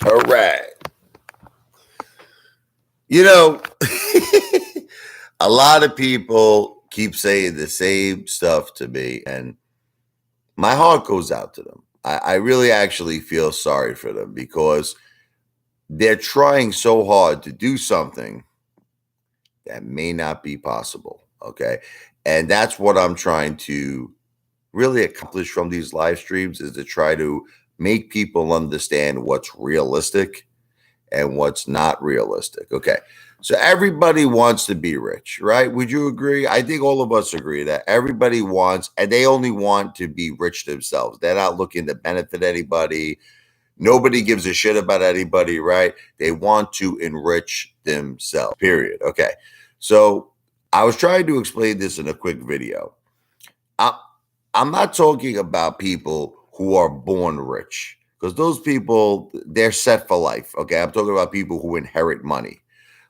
All right. You know, a lot of people keep saying the same stuff to me, and my heart goes out to them. I really actually feel sorry for them because they're trying so hard to do something that may not be possible. Okay. And that's what I'm trying to really accomplish from these live streams is to try to make people understand what's realistic and what's not realistic. Okay. So everybody wants to be rich, right? Would you agree? I think all of us agree that everybody wants, and they only want to be rich themselves. They're not looking to benefit anybody. Nobody gives a shit about anybody, right? They want to enrich themselves, period. Okay. So I was trying to explain this in a quick video. I, I'm not talking about people who are born rich because those people, they're set for life. Okay. I'm talking about people who inherit money.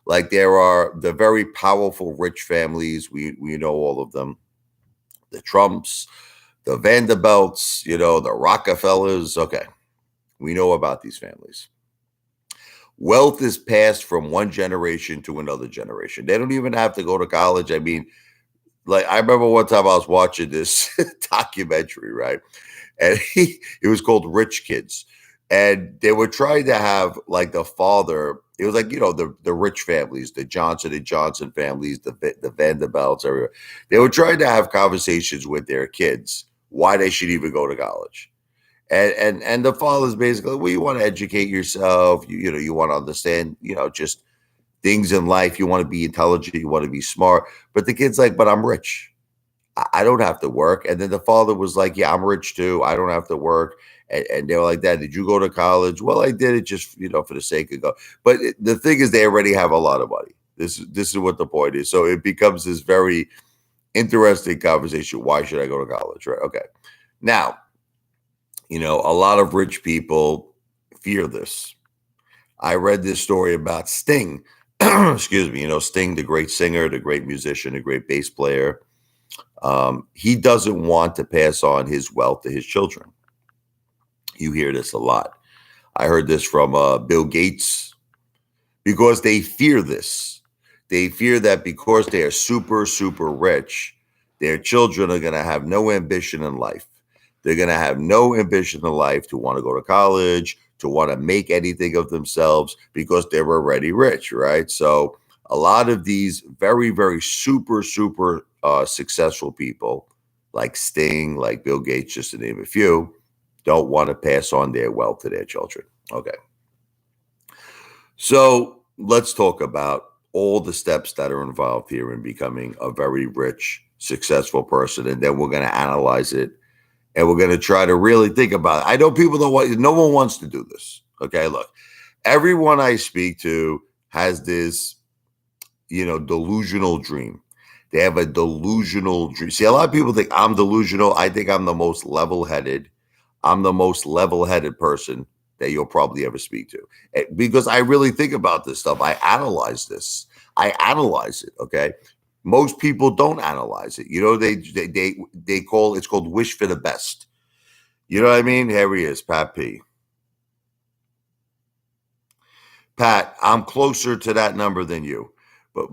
Like there are the very powerful rich families. We know all of them. The Trumps, the Vanderbilts, the Rockefellers. Okay. We know about these families. Wealth is passed from one generation to another generation. They don't even have to go to college. I mean, like I remember one time I was watching this documentary, right? And it was called Rich Kids. And they were trying to have like the father, it was like, the rich families, the Johnson and Johnson families, the Vanderbilts, everywhere. They were trying to have conversations with their kids why they should even go to college. And the father's basically, well, you want to educate yourself, you want to understand, just things in life, you want to be intelligent, you want to be smart. But the kid's like, but I'm rich. I don't have to work. And then the father was like, yeah, I'm rich too. I don't have to work. And they were like, Dad, did you go to college? Well, I did it just, for the sake of go. But the thing is, they already have a lot of money. This is what the point is. So it becomes this very interesting conversation. Why should I go to college? Right. Okay. Now, a lot of rich people fear this. I read this story about Sting. Excuse me. Sting, the great singer, the great musician, the great bass player. He doesn't want to pass on his wealth to his children. You hear this a lot. I heard this from Bill Gates because they fear this. They fear that because they are super, super rich, their children are going to have no ambition in life. They're going to have no ambition in life to want to go to college, to want to make anything of themselves because they're already rich, right? So a lot of these very, very super, super successful people like Sting, like Bill Gates, just to name a few, don't want to pass on their wealth to their children. Okay. So let's talk about all the steps that are involved here in becoming a very rich, successful person. And then we're going to analyze it and we're going to try to really think about it. I know people don't want, no one wants to do this. Okay. Look, everyone I speak to has this, delusional dream. They have a delusional dream. See, a lot of people think I'm delusional. I think I'm the most level-headed. I'm the most level-headed person that you'll probably ever speak to because I really think about this stuff. I analyze this. I analyze it. Okay. Most people don't analyze it. They call it's called wish for the best. You know what I mean? Here he is, Pat P. Pat, I'm closer to that number than you, but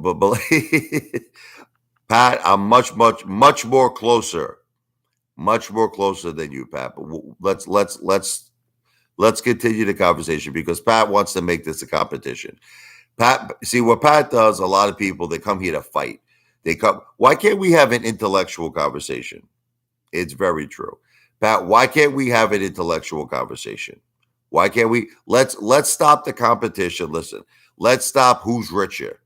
Pat, I'm much more closer, much more closer than you, Pat. But let's continue the conversation because Pat wants to make this a competition. Pat, see what Pat does. A lot of people they come here to fight. They come. Why can't we have an intellectual conversation? It's very true, Pat. Why can't we have an intellectual conversation? Why can't we? Let's stop the competition. Listen, let's stop who's richer.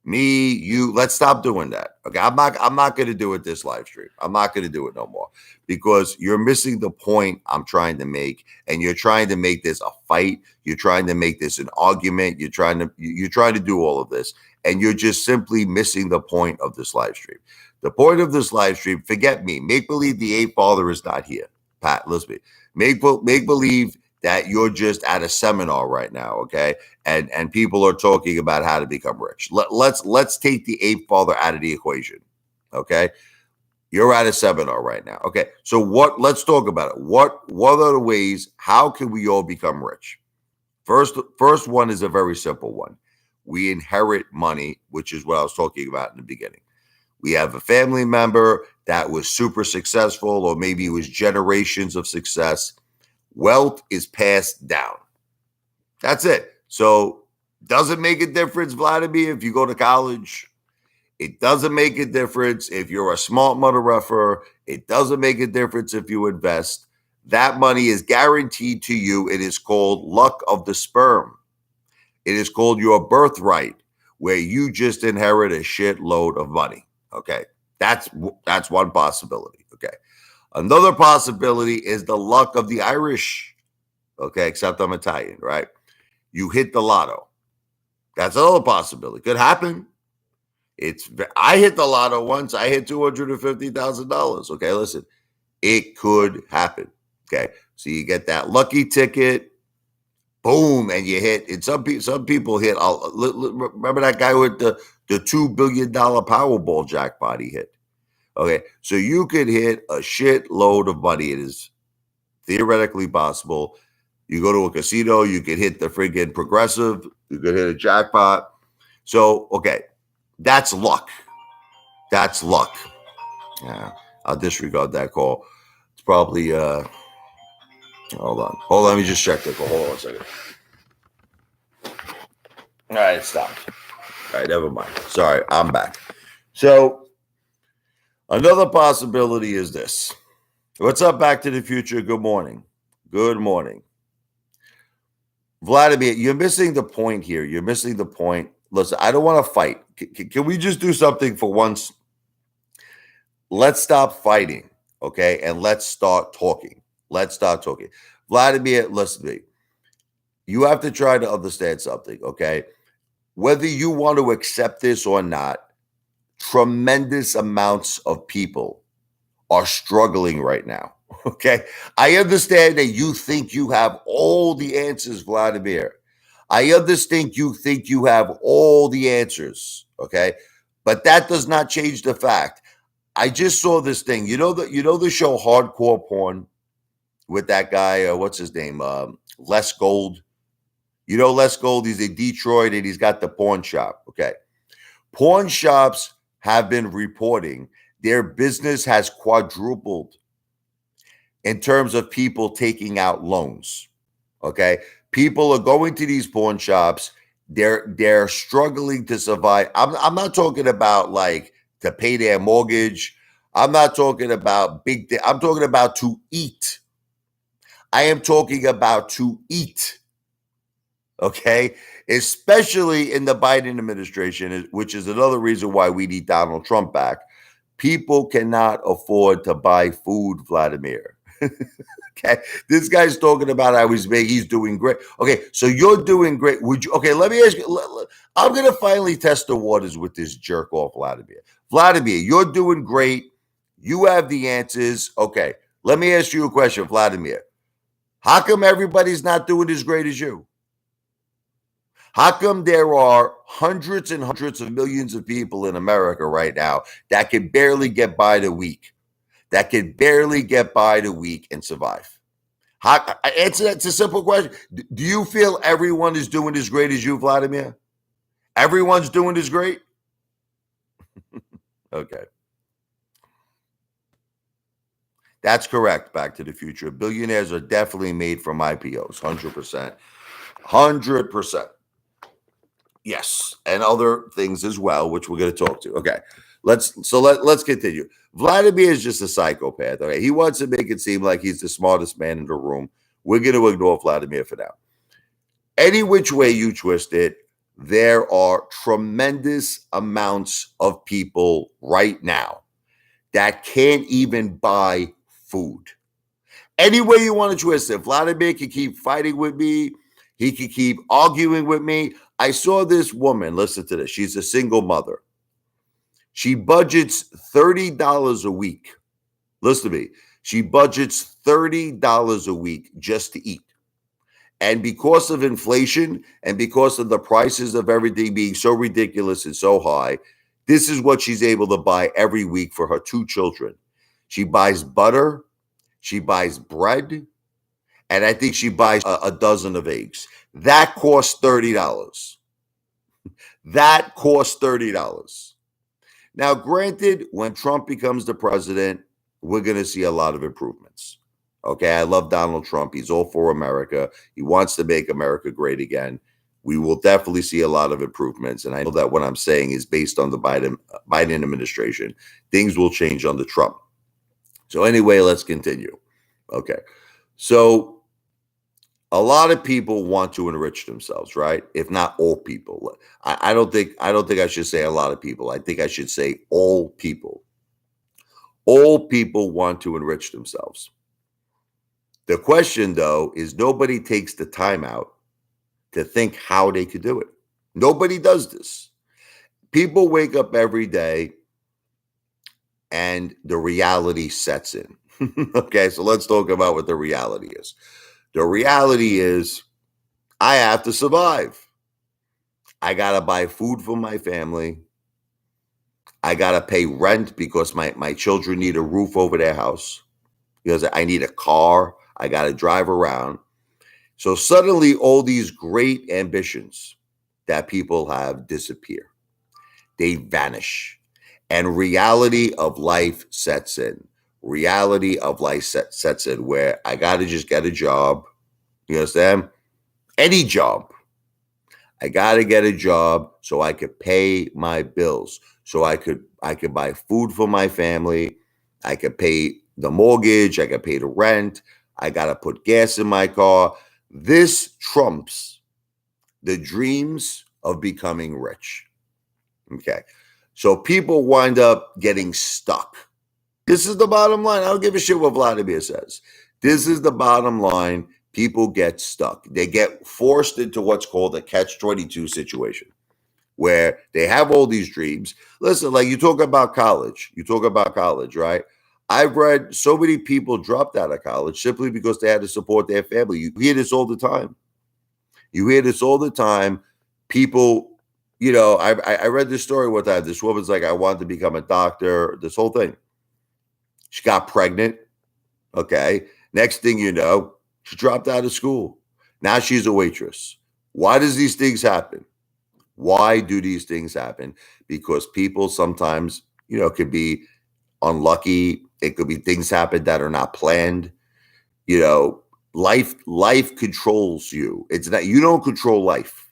Me, you, let's stop doing that. Okay. I'm not gonna do it this live stream. I'm not gonna do it no more because you're missing the point I'm trying to make, and you're trying to make this a fight. You're trying to make this an argument. You're trying to do all of this, and you're just simply missing the point of this live stream. The point of this live stream, forget me. Make believe the Apefather is not here. Pat, listen. Make believe that you're just at a seminar right now, okay? And people are talking about how to become rich. Let's take the Apefather out of the equation, okay? You're at a seminar right now, okay? So let's talk about it. What are the ways? How can we all become rich? First one is a very simple one. We inherit money, which is what I was talking about in the beginning. We have a family member that was super successful, or maybe it was generations of success. Wealth is passed down. That's it. So doesn't make a difference, Vladimir, if you go to college. It doesn't make a difference if you're a smart mother effer. It doesn't make a difference if you invest. That money is guaranteed to you. It is called luck of the sperm. It is called your birthright, where you just inherit a shitload of money. Okay. That's one possibility. Okay. Another possibility is the luck of the Irish. Okay, except I'm Italian, right? You hit the lotto. That's another possibility. Could happen. I hit the lotto once. I hit $250,000. Okay, listen, it could happen. Okay, so you get that lucky ticket, boom, and you hit. And some people hit. Remember that guy with the $2 billion Powerball jackpot he hit. Okay, so you could hit a shitload of money. It is theoretically possible. You go to a casino, you could hit the friggin' progressive. You could hit a jackpot. So okay. That's luck. That's luck. Yeah, I'll disregard that call. It's probably hold on. Hold on, let me just check the call. Hold on a second. All right, it stopped. All right, never mind. Sorry, I'm back. So another possibility is this. What's up, Back to the Future? Good morning. Good morning. Vladimir, you're missing the point here. You're missing the point. Listen, I don't want to fight. Can we just do something for once? Let's stop fighting, okay? And let's start talking. Let's start talking. Vladimir, listen to me. You have to try to understand something, okay? Whether you want to accept this or not, tremendous amounts of people are struggling right now, okay? I understand that you think you have all the answers, Vladimir. I understand you think you have all the answers, okay? But that does not change the fact. I just saw this thing. You know the show Hardcore Porn with that guy, what's his name? Les Gold. You know Les Gold, he's in Detroit and he's got the porn shop. Okay. Porn shops have been reporting their business has quadrupled in terms of people taking out loans. Okay. People are going to these porn shops. They're struggling to survive. I'm not talking about like to pay their mortgage. I'm not talking about I'm talking about to eat. I am talking about to eat. Okay. Especially in the Biden administration, which is another reason why we need Donald Trump back. People cannot afford to buy food, Vladimir. Okay, this guy's talking about how he's doing great. Okay, so you're doing great. Would you? Okay, let me ask you. I'm gonna finally test the waters with this jerk off, Vladimir. Vladimir, you're doing great. You have the answers. Okay, let me ask you a question, Vladimir. How come everybody's not doing as great as you? How come there are hundreds and hundreds of millions of people in America right now that can barely get by the week? That can barely get by the week and survive? Answer that. It's a simple question. Do you feel everyone is doing as great as you, Vladimir? Everyone's doing as great? Okay. That's correct, Back to the Future. Billionaires are definitely made from IPOs, 100%. 100%. Yes, and other things as well, which we're going to talk to. Okay, let's continue. Vladimir is just a psychopath. Okay, he wants to make it seem like he's the smartest man in the room. We're going to ignore Vladimir for now. Any which way you twist it, there are tremendous amounts of people right now that can't even buy food. Any way you want to twist it, Vladimir can keep fighting with me. He can keep arguing with me. I saw this woman, listen to this. She's a single mother. She budgets $30 a week. Listen to me. She budgets $30 a week just to eat. And because of inflation and because of the prices of everything being so ridiculous and so high, this is what she's able to buy every week for her two children. She buys butter. She buys bread. and I think she buys a dozen of eggs. That costs $30. That costs $30. Now, granted, when Trump becomes the president, we're going to see a lot of improvements. Okay, I love Donald Trump. He's all for America. He wants to make America great again. We will definitely see a lot of improvements. And I know that what I'm saying is based on the Biden administration. Things will change under Trump. So anyway, let's continue. Okay. So a lot of people want to enrich themselves, right? If not all people. I don't think I should say a lot of people. I think I should say all people. All people want to enrich themselves. The question, though, is nobody takes the time out to think how they could do it. Nobody does this. People wake up every day and the reality sets in. Okay, so let's talk about what the reality is. The reality is I have to survive. I got to buy food for my family. I got to pay rent because my children need a roof over their house. Because I need a car. I got to drive around. So suddenly all these great ambitions that people have disappear. They vanish. And reality of life sets in. Reality of life sets in where I got to just get a job. You understand? Any job. I got to get a job so I could pay my bills. So I could buy food for my family. I could pay the mortgage. I could pay the rent. I got to put gas in my car. This trumps the dreams of becoming rich. Okay. So people wind up getting stuck. This is the bottom line. I don't give a shit what Vladimir says. This is the bottom line. People get stuck. They get forced into what's called a catch-22 situation where they have all these dreams. Listen, like you talk about college. You talk about college, right? I've read so many people dropped out of college simply because they had to support their family. You hear this all the time. You hear this all the time. People, I read this story one time. This woman's like, I wanted to become a doctor, this whole thing. She got pregnant. Okay. Next thing you know, she dropped out of school. Now she's a waitress. Why does these things happen? Why do these things happen? Because people sometimes, could be unlucky. It could be things happen that are not planned. Life controls you. It's not, you don't control life.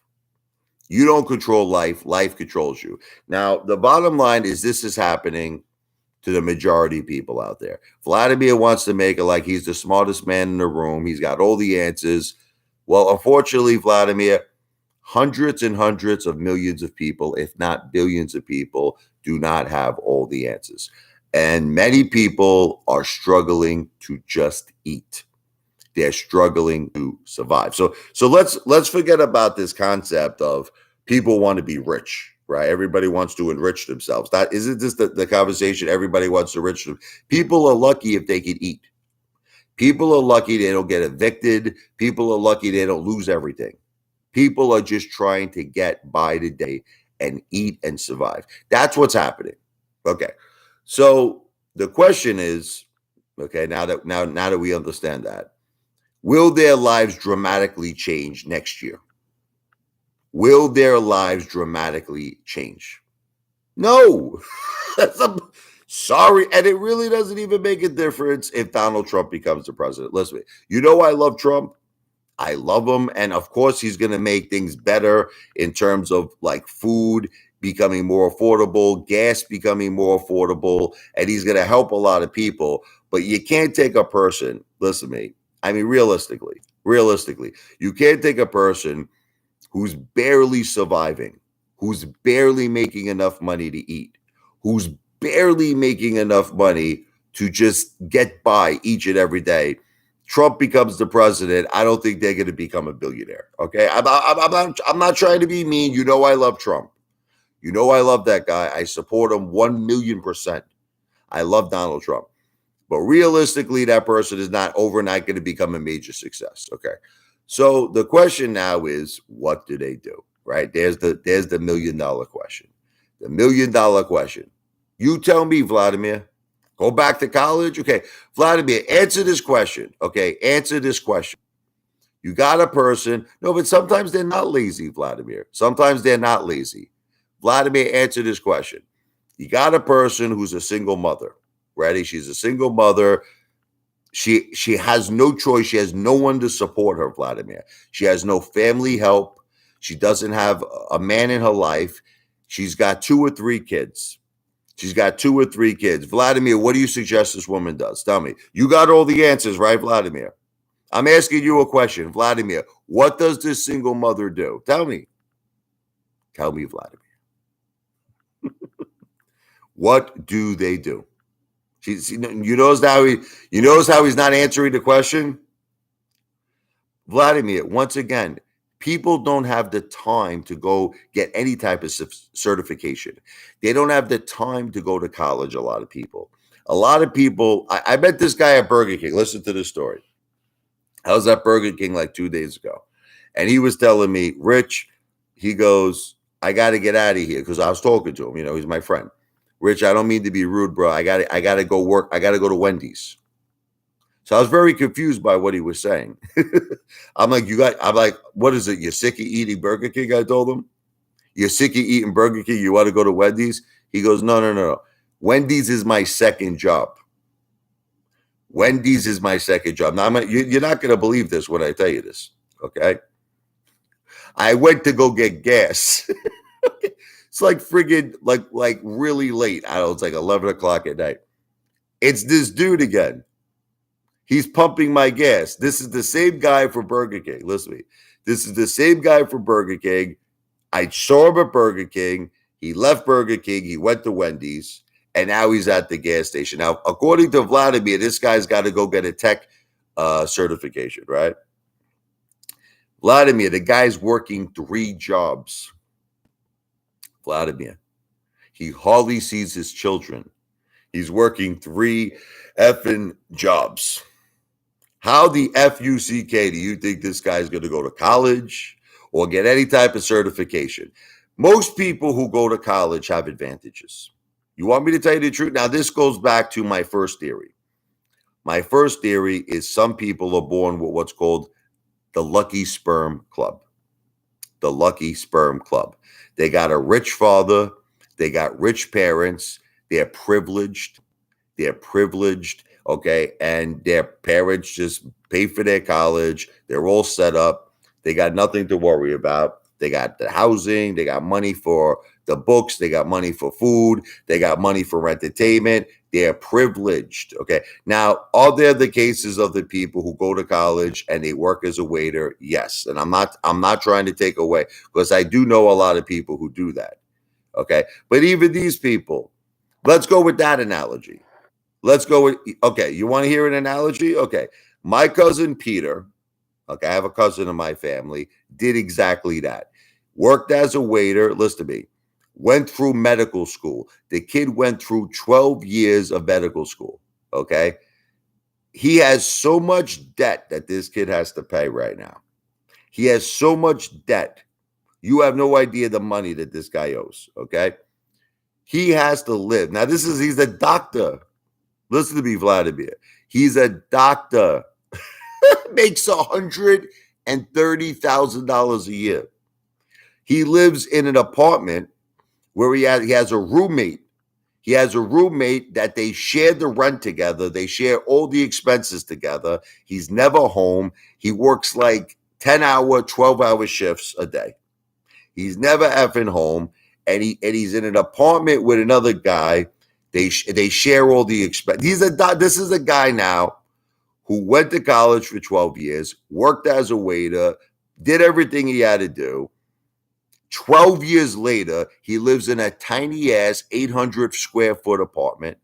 You don't control life. Life controls you. Now, the bottom line is this is happening to the majority of people out there. Vladimir wants to make it like he's the smartest man in the room. He's got all the answers. Well, unfortunately, Vladimir, hundreds and hundreds of millions of people, if not billions of people, do not have all the answers. And many people are struggling to just eat. They're struggling to survive. So let's forget about this concept of people want to be rich, right? Everybody wants to enrich themselves. That isn't this the conversation. Everybody wants to enrich them. People are lucky if they can eat. People are lucky they don't get evicted. People are lucky they don't lose everything. People are just trying to get by the day and eat and survive. That's what's happening. Okay. So the question is, okay, now that we understand that, will their lives dramatically change next year? Will their lives dramatically change? No. Sorry. And it really doesn't even make a difference if Donald Trump becomes the president. Listen, I love Trump. I love him. And of course, he's going to make things better in terms of like food becoming more affordable, gas becoming more affordable, and he's going to help a lot of people. But you can't take a person, listen to me, I mean, realistically, you can't take a person who's barely surviving, who's barely making enough money to eat, who's barely making enough money to just get by each and every day. Trump becomes the president. I don't think they're going to become a billionaire. Okay. I'm not trying to be mean. I love Trump. I love that guy. I support him 1,000,000%. I love Donald Trump. But realistically, that person is not overnight going to become a major success. Okay. So the question now is, what do they do? Right? There's the $1 million question. The $1 million question. You tell me, Vladimir. Go back to college? Okay. Vladimir, answer this question. Okay. Answer this question. You got a person. No, but sometimes they're not lazy, Vladimir. Sometimes they're not lazy. Vladimir, answer this question. You got a person who's a single mother. Ready? She's a single mother. She has no choice. She has no one to support her, Vladimir. She has no family help. She doesn't have a man in her life. She's got 2 or 3 kids. She's got 2 or 3 kids. Vladimir, what do you suggest this woman does? Tell me. You got all the answers, right, Vladimir? I'm asking you a question. Vladimir, what does this single mother do? Tell me. Tell me, Vladimir. What do they do? You notice how he's not answering the question? Vladimir, once again, people don't have the time to go get any type of certification. They don't have the time to go to college, a lot of people. A lot of people, I met this guy at Burger King. Listen to this story. I was at Burger King like 2 days ago. And he was telling me, Rich, he goes, I got to get out of here because I was talking to him. You know, he's my friend. Rich, I don't mean to be rude, bro. I got to go work. I got to go to Wendy's. So I was very confused by what he was saying. I'm like, what is it? You're sick of eating Burger King? I told him. You're sick of eating Burger King? You want to go to Wendy's? He goes, no. Wendy's is my second job. Wendy's is my second job. Now, you're not going to believe this when I tell you this, okay? I went to go get gas. It's like friggin' like really late. I don't know, it's like 11 o'clock at night. It's this dude again. He's pumping my gas. This is the same guy for Burger King. Listen to me. This is the same guy for Burger King. I saw him at Burger King. He left Burger King. He went to Wendy's. And now he's at the gas station. Now, according to Vladimir, this guy's got to go get a tech certification, right? Vladimir, the guy's working 3 jobs. Vladimir, he hardly sees his children. He's working 3 effing jobs. How the F-U-C-K do you think this guy's going to go to college or get any type of certification? Most people who go to college have advantages. You want me to tell you the truth? Now, this goes back to my first theory. My first theory is some people are born with what's called the lucky sperm club. The lucky sperm club. They got a rich father. They got rich parents. They're privileged. Okay, and their parents just pay for their college. They're all set up. They got nothing to worry about. They got the housing. They got money for the books. They got money for food. They got money for entertainment. They're privileged. Okay. Now, are there the cases of the people who go to college and they work as a waiter? Yes. And I'm not trying to take away, because I do know a lot of people who do that. Okay. But even these people, let's go with that analogy. Okay, you want to hear an analogy? Okay. My cousin Peter, okay, I have a cousin in my family, did exactly that. Worked as a waiter, listen to me, went through medical school. The kid went through 12 years of medical school, okay? He has so much debt that this kid has to pay right now. He has so much debt. You have no idea the money that this guy owes, okay? He has to live. Now, he's a doctor. Listen to me, Vladimir. He's a doctor. Makes $130,000 a year. He lives in an apartment where he has a roommate. He has a roommate that they share the rent together. They share all the expenses together. He's never home. He works like 10-hour, 12-hour shifts a day. He's never effing home. And he's in an apartment with another guy. They share all the expenses. This is a guy now who went to college for 12 years, worked as a waiter, did everything he had to do. 12 years later, he lives in a tiny ass 800 square foot apartment,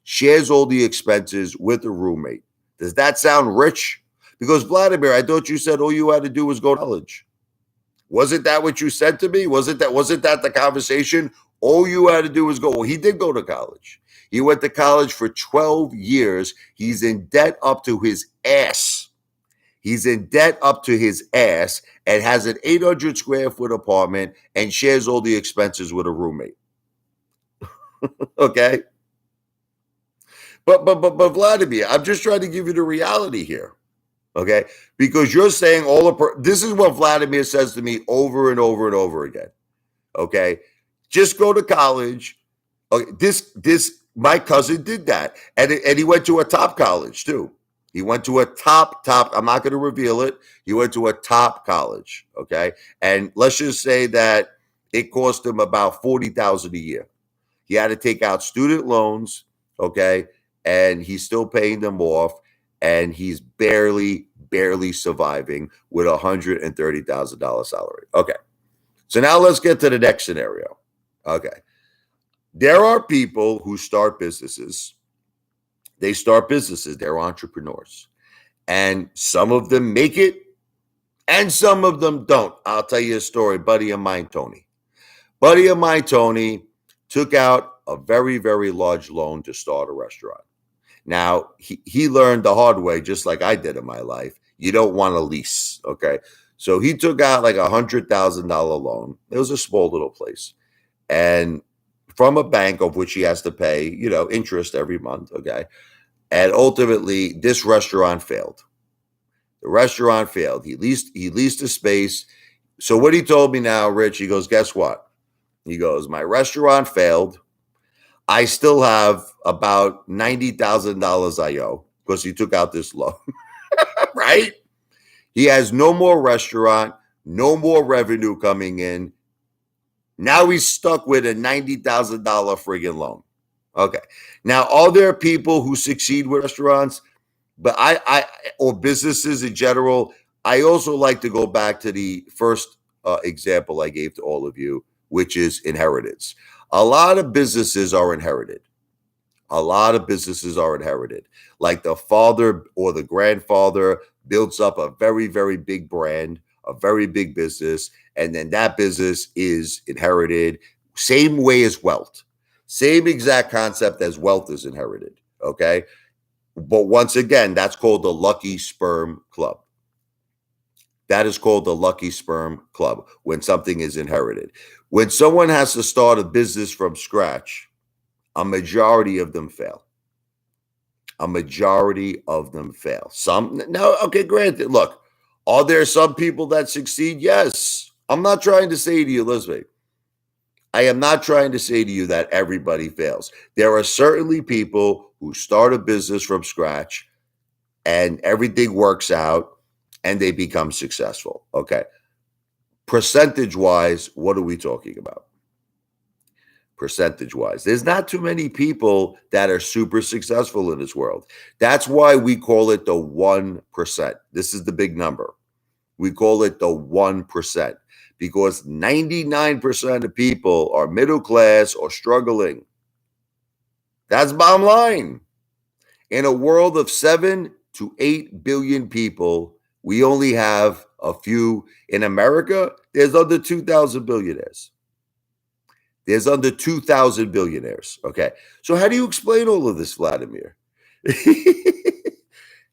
shares all the expenses with a roommate. Does that sound rich? Because Vladimir, I thought you said all you had to do was go to college. Wasn't that what you said to me? Wasn't that the conversation? All you had to do was go. Well, he did go to college. He went to college for 12 years. He's in debt up to his ass. And has an 800 square foot apartment and shares all the expenses with a roommate. Okay? But Vladimir, I'm just trying to give you the reality here. Okay, because you're saying all the this is what Vladimir says to me over and over and over again. Okay, just go to college. Okay, this my cousin did that, and he went to a top college too. He went to a top. I'm not going to reveal it. He went to a top college. Okay, and let's just say that it cost him about $40,000 a year. He had to take out student loans. Okay, and he's still paying them off, and he's barely surviving with $130,000 salary. Okay, so now let's get to the next scenario. Okay. There are people who start businesses. They start businesses. They're entrepreneurs. And some of them make it and some of them don't. I'll tell you a story. Buddy of mine, Tony, took out a very large loan to start a restaurant. Now, he learned the hard way, just like I did in my life. You don't want to lease. Okay. So he took out like $100,000 loan. It was a small little place. And from a bank of which he has to pay, interest every month. Okay. And ultimately, this restaurant failed. The restaurant failed. He leased a space. So what he told me now, Rich, he goes, guess what? He goes, my restaurant failed. I still have about $90,000 I owe because he took out this loan, right? He has no more restaurant, no more revenue coming in. Now he's stuck with a $90,000 friggin' loan. Okay. Now, are there people who succeed with restaurants? But or businesses in general, I also like to go back to the first example I gave to all of you, which is inheritance. A lot of businesses are inherited. Like the father or the grandfather builds up a very big brand, a very big business, and then that business is inherited. Same way as wealth. Same exact concept as wealth is inherited. Okay. But once again, that's called the Lucky Sperm Club. That is called the Lucky Sperm Club when something is inherited. When someone has to start a business from scratch, a majority of them fail. Some, now, okay, granted, look, are there some people that succeed? Yes. I'm not trying to say to you, Elizabeth, I am not trying to say to you that everybody fails. There are certainly people who start a business from scratch and everything works out and they become successful. Okay. Percentage-wise, what are we talking about? Percentage-wise, there's not too many people that are super successful in this world. That's why we call it the 1%. This is the big number. We call it the 1% because 99% of people are middle class or struggling. That's bottom line. In a world of 7 to 8 billion people, we only have a few. In America, there's under 2,000 billionaires. Okay. So how do you explain all of this, Vladimir?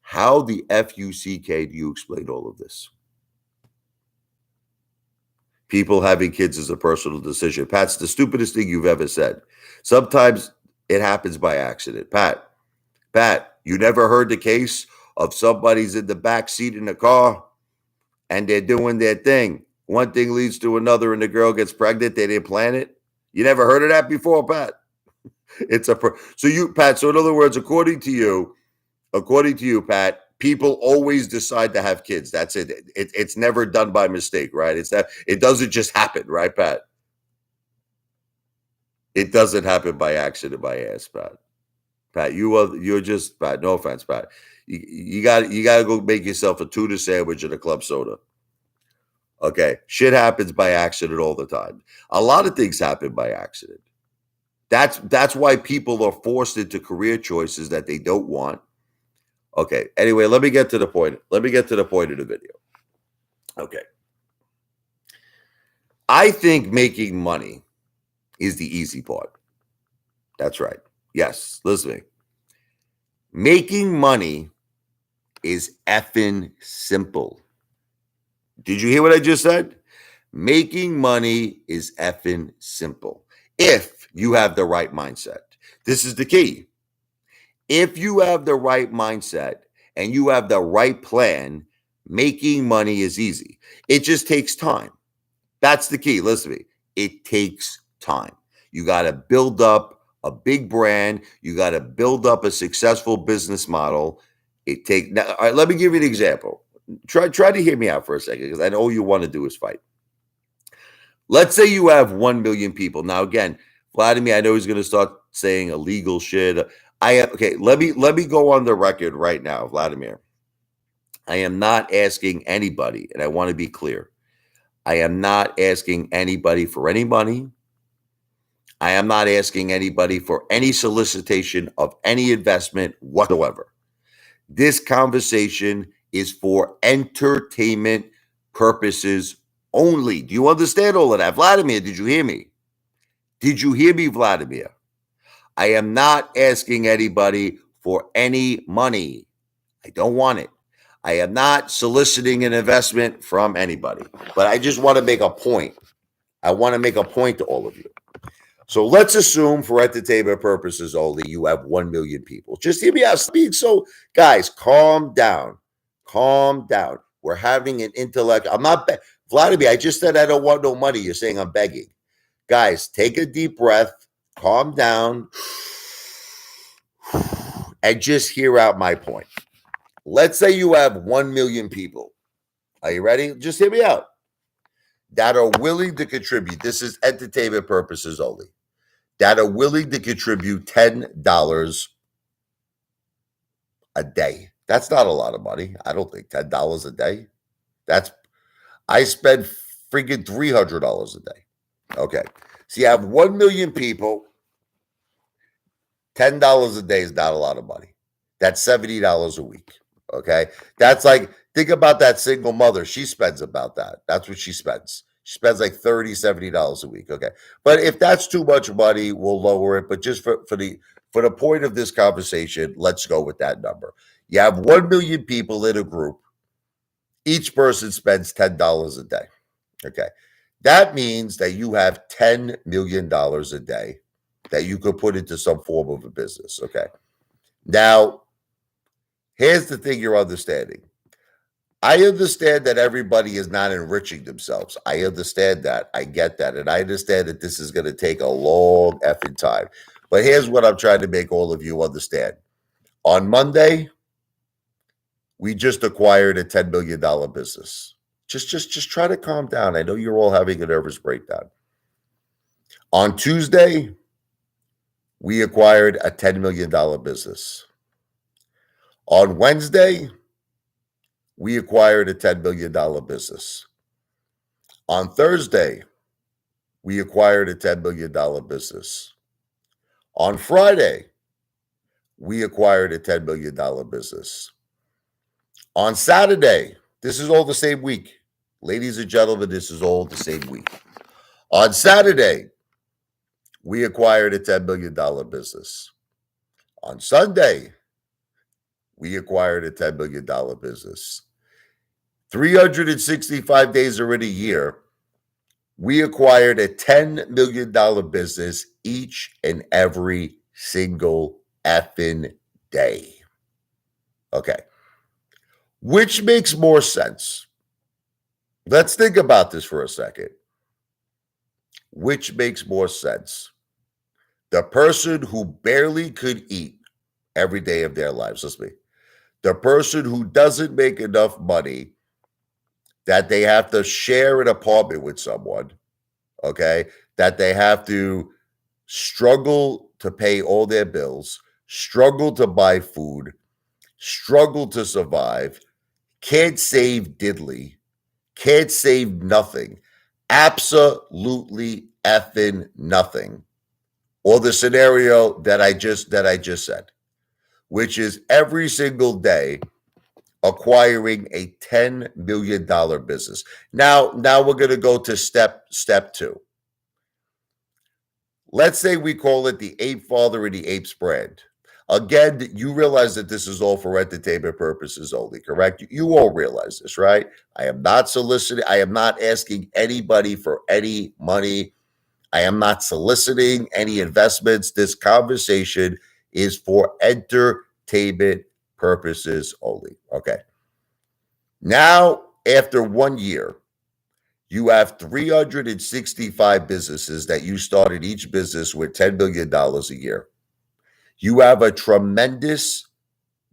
How the F-U-C-K do you explain all of this? People having kids is a personal decision. Pat's the stupidest thing you've ever said. Sometimes it happens by accident. Pat, you never heard the case of somebody's in the back seat in the car and they're doing their thing. One thing leads to another and the girl gets pregnant. They didn't plan it. You never heard of that before, Pat? So in other words, according to you, Pat, people always decide to have kids. That's it. It's never done by mistake, right? It doesn't just happen, right, Pat? It doesn't happen by accident, by ass, Pat. Pat, you're just Pat. No offense, Pat. You got to go make yourself a tuna sandwich and a club soda. Okay, shit happens by accident all the time. A lot of things happen by accident. That's why people are forced into career choices that they don't want. Okay. Anyway, let me get to the point. Let me get to the point of the video. Okay. I think making money is the easy part. That's right. Yes, listen to me. Making money is effing simple. Did you hear what I just said? Making money is effing simple if you have the right mindset. This is the key. If you have the right mindset and you have the right plan, making money is easy. It just takes time. That's the key. Listen to me. It takes time. You got to build up a big brand. You got to build up a successful business model. It take now. All right, let me give you an example. Try to hear me out for a second because I know all you want to do is fight. Let's say you have 1 million people. Now, again, Vladimir, I know he's going to start saying illegal shit. Okay. Let me go on the record right now, Vladimir. I am not asking anybody, and I want to be clear. I am not asking anybody for any money. I am not asking anybody for any solicitation of any investment whatsoever. This conversation is for entertainment purposes only. Do you understand all of that? Vladimir, did you hear me? Did you hear me, Vladimir? I am not asking anybody for any money. I don't want it. I am not soliciting an investment from anybody, but I just want to make a point. I want to make a point to all of you. So let's assume for entertainment purposes only, you have 1 million people. Just hear me out. So, guys, calm down. Calm down. We're having an intellect. I'm not, Vladimir, I just said I don't want no money. You're saying I'm begging. Guys, take a deep breath, calm down, and just hear out my point. Let's say you have 1 million people. Are you ready? Just hear me out. That are willing to contribute. This is entertainment purposes only. That are willing to contribute $10 a day. That's not a lot of money. I don't think $10 a day. I spend freaking $300 a day. Okay. So you have 1 million people. $10 a day is not a lot of money. That's $70 a week. Okay. That's like, think about that single mother. She spends about that. That's what she spends. She spends like $30, $70 a week. Okay. But if that's too much money, we'll lower it. But just for the point of this conversation, let's go with that number. You have 1 million people in a group. Each person spends $10 a day. Okay. That means that you have $10 million a day that you could put into some form of a business. Okay. Now, here's the thing you're understanding. I understand that everybody is not enriching themselves. I understand that. I get that. And I understand that this is going to take a long effing time. But here's what I'm trying to make all of you understand. On Monday, we just acquired a $10 million business. Just try to calm down. I know you're all having a nervous breakdown. On Tuesday, we acquired a $10 million business. On Wednesday, we acquired a $10 million business. On Thursday, we acquired a $10 million business. On Friday, we acquired a $10 million business. On Saturday, this is all the same week. Ladies and gentlemen, this is all the same week. On Saturday, we acquired a $10 million business. On Sunday, we acquired a $10 million business. 365 days are in a year. We acquired a $10 million business each and every single effing day. Okay. Which makes more sense? Let's think about this for a second. Which makes more sense? The person who barely could eat every day of their lives. Listen to me. The person who doesn't make enough money that they have to share an apartment with someone, okay? That they have to struggle to pay all their bills, struggle to buy food, struggle to survive, can't save diddly, can't save nothing, absolutely effing nothing. Or the scenario that I just said, which is every single day acquiring a $10 million business. Now we're going to go to step 2. Let's say we call it the Apefather and the Apes brand. Again, you realize that this is all for entertainment purposes only, correct? You all realize this, right? I am not soliciting. I am not asking anybody for any money. I am not soliciting any investments. This conversation is for entertainment purposes only. Okay. Now, after 1 year, you have 365 businesses that you started each business with $10 million a year. You have a tremendous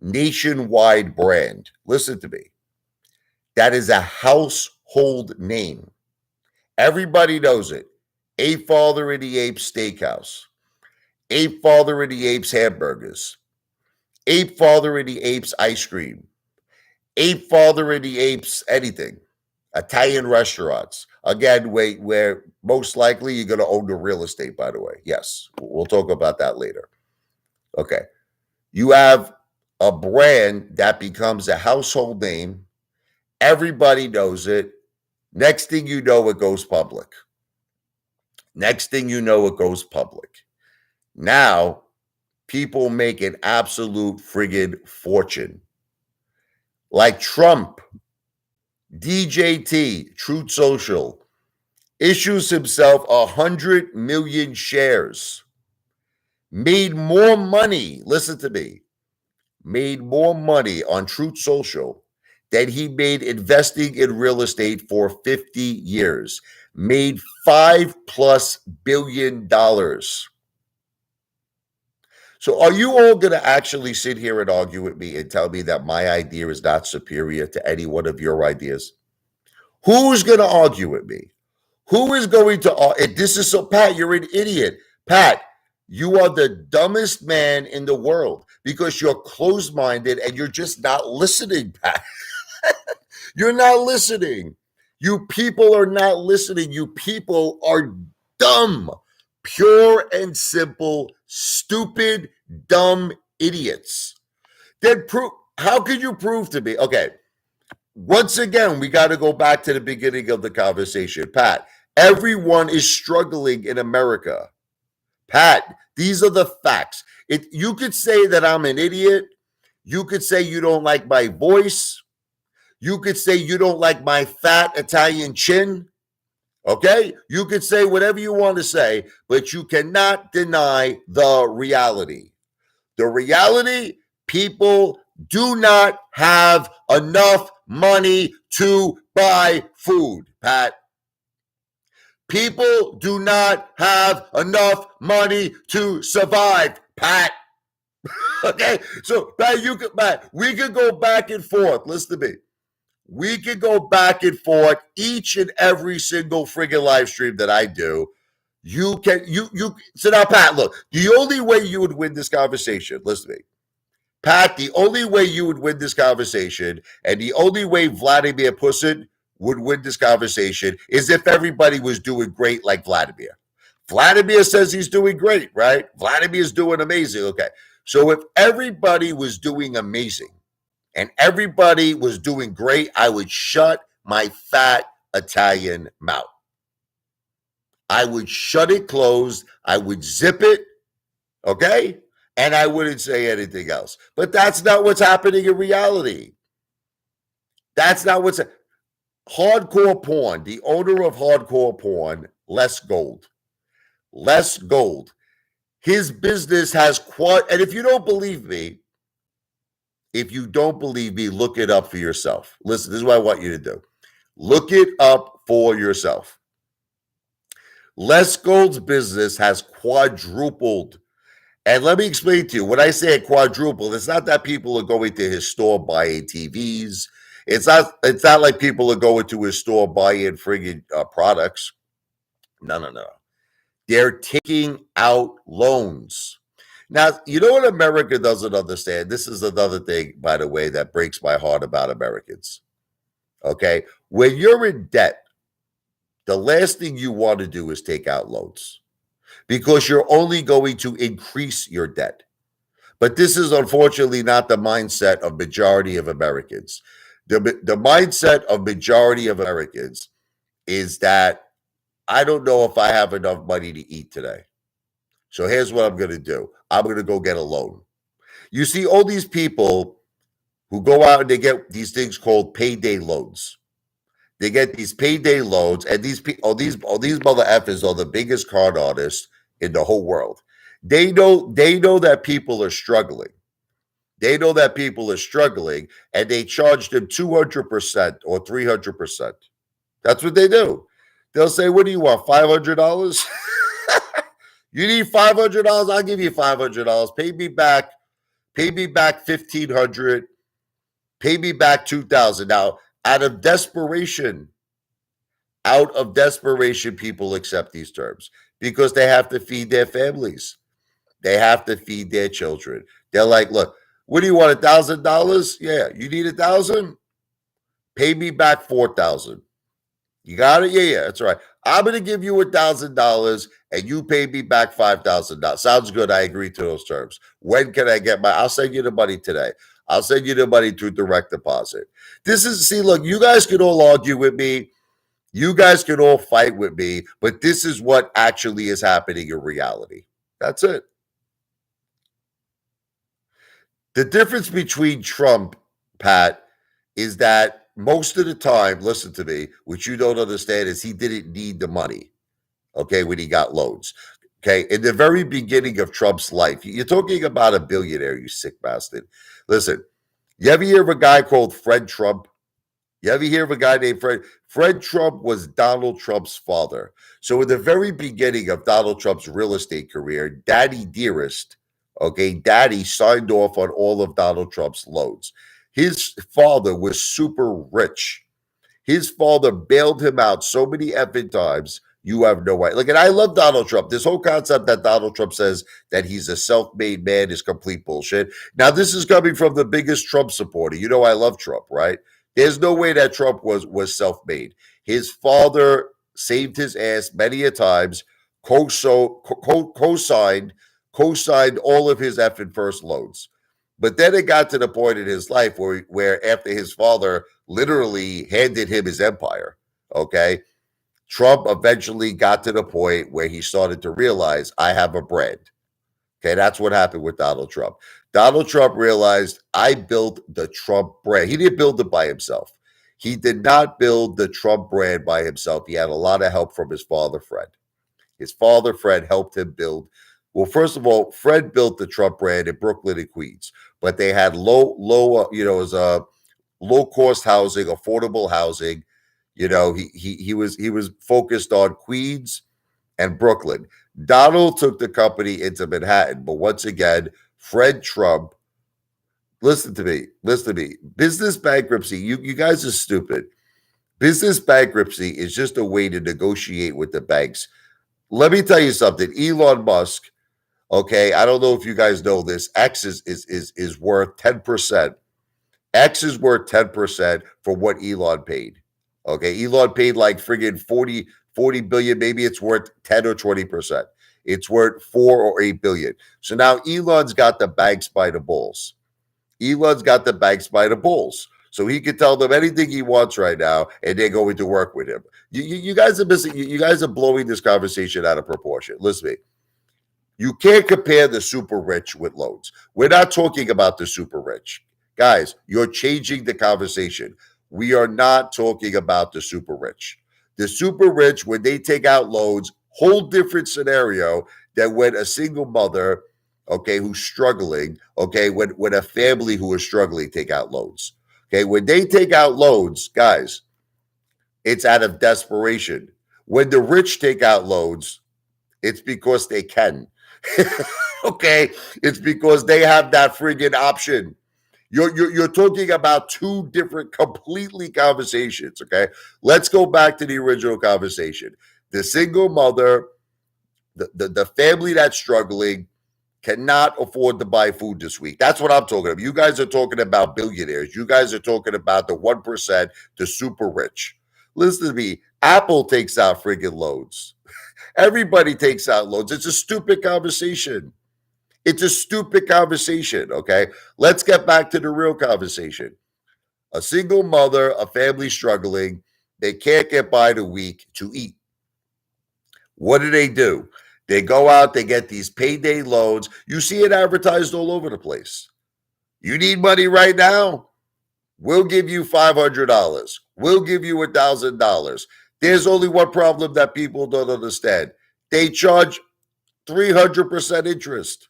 nationwide brand. Listen to me. That is a household name. Everybody knows it. Apefather and the Apes Steakhouse. Apefather and the Apes Hamburgers. Apefather and the Apes Ice Cream. Apefather and the Apes anything. Italian restaurants. Again, where most likely you're going to own the real estate, by the way. Yes, we'll talk about that later. Okay. You have a brand that becomes a household name. Everybody knows it. Next thing you know, it goes public. Next thing you know, it goes public. Now, people make an absolute friggin' fortune. Like Trump, DJT, Truth Social, issues himself 100 million shares. Made more money, listen to me, made more money on Truth Social than he made investing in real estate for 50 years. Made $5+ billion. So are you all going to actually sit here and argue with me and tell me that my idea is not superior to any one of your ideas? Who's going to argue with me? Who is going to argue? This is so, Pat, you're an idiot. Pat, you are the dumbest man in the world because you're closed-minded and you're just not listening, Pat. You're not listening. You people are not listening. You people are dumb. Pure and simple, stupid, dumb idiots. Then how could you prove to me? Okay, once again, we got to go back to the beginning of the conversation. Pat, everyone is struggling in America. Pat, these are the facts. You could say that I'm an idiot. You could say you don't like my voice. You could say you don't like my fat Italian chin. Okay? You could say whatever you want to say, but you cannot deny the reality. The reality, people do not have enough money to buy food, Pat. People do not have enough money to survive, Pat. Okay? So, Pat, we could go back and forth. Listen to me. We could go back and forth each and every single friggin' live stream that I do. So now, Pat, look, the only way you would win this conversation, listen to me, Pat, the only way you would win this conversation and the only way Vladimir Putin would win this conversation is if everybody was doing great like Vladimir. Vladimir says he's doing great, right? Vladimir's doing amazing. Okay. So if everybody was doing amazing, and everybody was doing great, I would shut my fat Italian mouth. I would shut it closed. I would zip it, okay? And I wouldn't say anything else. But that's not what's happening in reality. That's not what's hardcore porn. The owner of hardcore porn, Les Gold. Les Gold. His business has and if you don't believe me, look it up for yourself. Listen, this is what I want you to do. Look it up for yourself. Les Gold's business has quadrupled. And let me explain to you, when I say quadrupled, it's not that people are going to his store buying TVs. It's not like people are going to his store buying friggin' products. No. They're taking out loans. Now, you know what America doesn't understand? This is another thing, by the way, that breaks my heart about Americans. Okay? When you're in debt, the last thing you want to do is take out loans because you're only going to increase your debt. But this is unfortunately not the mindset of majority of Americans. The mindset of majority of Americans is that I don't know if I have enough money to eat today. So here's what I'm going to do. I'm going to go get a loan. You see all these people who go out and they get these things called payday loans. They get these payday loans, and these mother effers are the biggest con artists in the whole world. They know that people are struggling. They know that people are struggling, and they charge them 200% or 300%. That's what they do. They'll say, "What do you want? $500? You need $500? I'll give you $500. Pay me back. Pay me back 1,500. Pay me back 2,000." Now, out of desperation, people accept these terms because they have to feed their families. They have to feed their children. They're like, "Look, what do you want? $1,000? Yeah, you need 1,000? Pay me back 4,000. You got it? Yeah, that's right. I'm gonna give you $1,000 and you pay me back $5,000. Sounds good. I agree to those terms. When can I get I'll send you the money today. I'll send you the money through direct deposit. Look, you guys can all argue with me. You guys can all fight with me, but this is what actually is happening in reality. That's it. The difference between Trump, Pat, is that most of the time, listen to me, what you don't understand is he didn't need the money, okay, when he got loans. Okay, in the very beginning of Trump's life, you're talking about a billionaire, you sick bastard. Listen, you ever hear of a guy called Fred Trump? You ever hear of a guy named Fred? Fred Trump was Donald Trump's father. So in the very beginning of Donald Trump's real estate career, Daddy Dearest, okay, Daddy signed off on all of Donald Trump's loans. His father was super rich. His father bailed him out so many effing times. You have no idea. Look, and I love Donald Trump. This whole concept that Donald Trump says that he's a self-made man is complete bullshit. Now, this is coming from the biggest Trump supporter. You know I love Trump, right? There's no way that Trump was self-made. His father saved his ass many a times, co-signed all of his effing first loans. But then it got to the point in his life where after his father literally handed him his empire, okay, Trump eventually got to the point where he started to realize, I have a brand. Okay, that's what happened with Donald Trump. Donald Trump realized, I built the Trump brand. He didn't build it by himself. He did not build the Trump brand by himself. He had a lot of help from his father, Fred. His father, Fred, helped him build. Well, first of all, Fred built the Trump brand in Brooklyn and Queens, but they had low, low cost housing, affordable housing. He was focused on Queens and Brooklyn. Donald took the company into Manhattan, but once again, Fred Trump. Listen to me. Business bankruptcy. You guys are stupid. Business bankruptcy is just a way to negotiate with the banks. Let me tell you something. Elon Musk. Okay, I don't know if you guys know this. X is worth 10%. X is worth 10% for what Elon paid. Okay, Elon paid like friggin' 40 billion. Maybe it's worth 10 or 20%. It's worth 4 or 8 billion. So now Elon's got the banks by the balls. So he can tell them anything he wants right now, and they're going to work with him. You guys are missing. You guys are blowing this conversation out of proportion. Listen to me. You can't compare the super rich with loans. We're not talking about the super rich. Guys, you're changing the conversation. We are not talking about the super rich. The super rich, when they take out loans, whole different scenario than when a single mother, okay, who's struggling, okay, when a family who is struggling take out loans. Okay, when they take out loans, guys, it's out of desperation. When the rich take out loans, it's because they can. Okay, it's because they have that friggin' option. You're talking about two different completely conversations. Okay, let's go back to the original conversation. The single mother, the family that's struggling, cannot afford to buy food this week. That's what I'm talking about. You guys are talking about billionaires. You guys are talking about the 1%, the super rich. Listen to me. Apple takes out friggin' loans. Everybody takes out loans. It's a stupid conversation. Okay? Let's get back to the real conversation. A single mother, a family struggling, they can't get by the week to eat. What do? They go out, they get these payday loans. You see it advertised all over the place. You need money right now? We'll give you $500. We'll give you $1,000. There's only one problem that people don't understand. They charge 300% interest.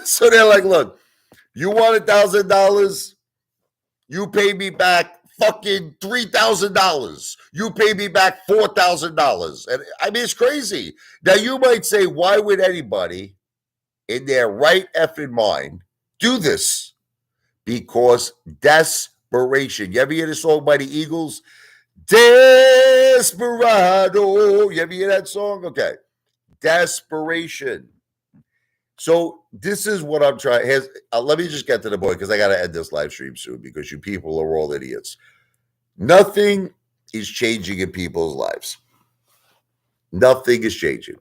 So they're like, look, you want $1,000? You pay me back fucking $3,000. You pay me back $4,000. And I mean, it's crazy. Now, you might say, why would anybody in their right effing mind do this? Because desperation. You ever hear the song by the Eagles? Desperado. You ever hear that song? Okay. Desperation. So this is what I'm trying. Let me just get to the point because I got to end this live stream soon because you people are all idiots. Nothing is changing in people's lives. Nothing is changing.